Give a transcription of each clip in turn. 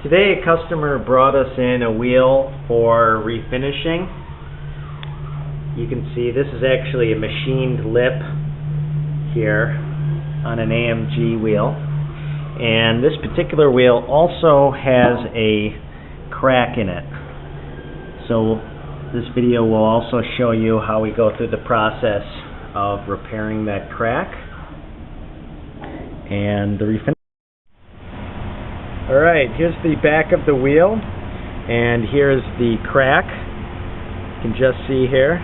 Today a customer brought us in a wheel for refinishing. You can see this is actually a machined lip here on an AMG wheel. And this particular wheel also has a crack in it. So this video will also show you how we go through the process of repairing that crack and the refinish. Alright, here's the back of the wheel, and here's the crack. You can just see here.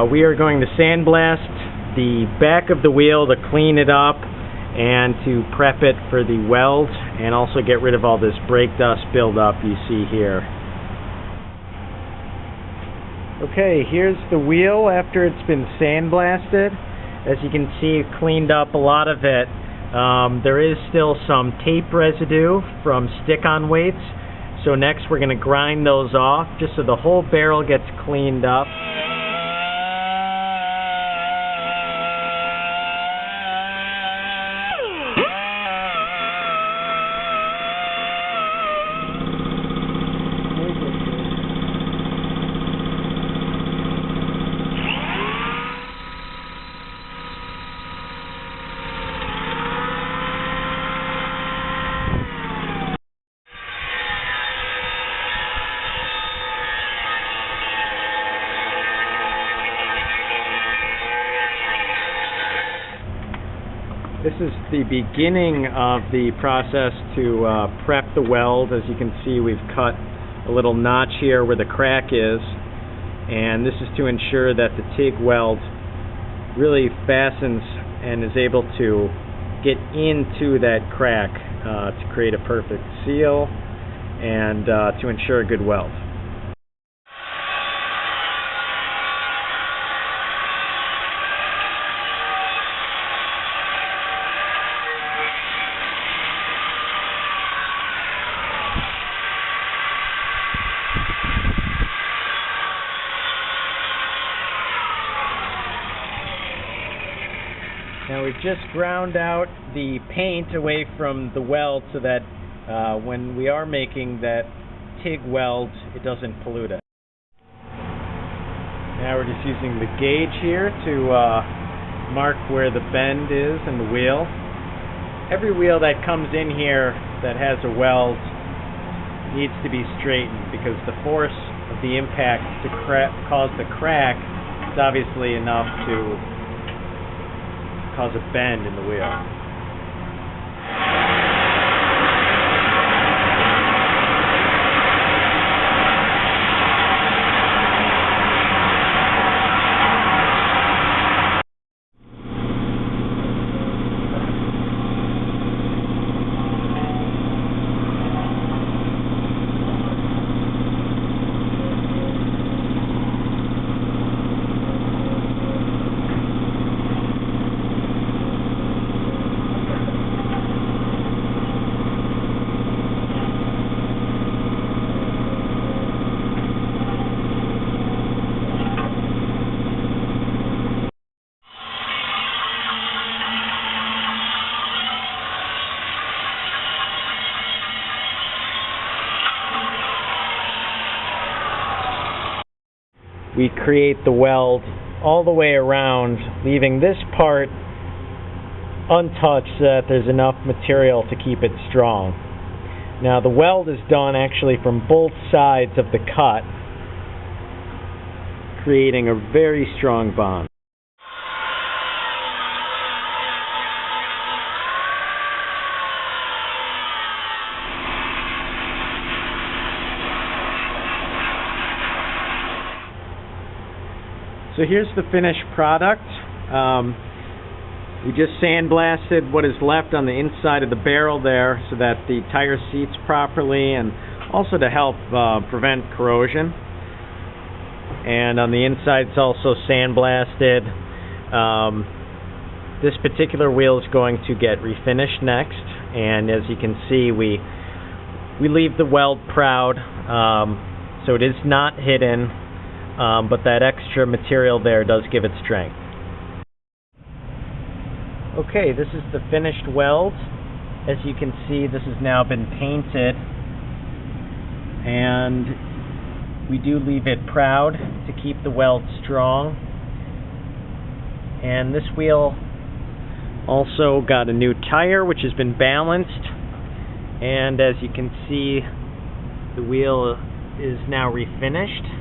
We are going to sandblast the back of the wheel to clean it up and to prep it for the weld, and also get rid of all this brake dust buildup you see here. Okay, here's the wheel after it's been sandblasted. As you can see, cleaned up a lot of it. There is still some tape residue from stick-on weights, so next we're going to grind those off just so the whole barrel gets cleaned up. This is the beginning of the process to prep the weld. As you can see, we've cut a little notch here where the crack is, and this is to ensure that the TIG weld really fastens and is able to get into that crack to create a perfect seal and to ensure a good weld. Now we've just ground out the paint away from the weld so that when we are making that TIG weld, it doesn't pollute it. Now we're just using the gauge here to mark where the bend is in the wheel. Every wheel that comes in here that has a weld needs to be straightened because the force of the impact to cause the crack is obviously enough to cause a bend in the wheel. We create the weld all the way around, leaving this part untouched so that there's enough material to keep it strong. Now the weld is done actually from both sides of the cut, creating a very strong bond. So here's the finished product. We just sandblasted what is left on the inside of the barrel there so that the tire seats properly, and also to help prevent corrosion. And on the inside it's also sandblasted. This particular wheel is going to get refinished next, and as you can see we leave the weld proud, so it is not hidden. But that extra material there does give it strength. Okay, this is the finished weld. As you can see, this has now been painted, and we do leave it proud to keep the weld strong. And this wheel also got a new tire, which has been balanced, and as you can see, the wheel is now refinished.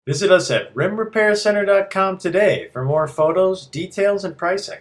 Visit us at rimrepaircenter.com today for more photos, details, and pricing.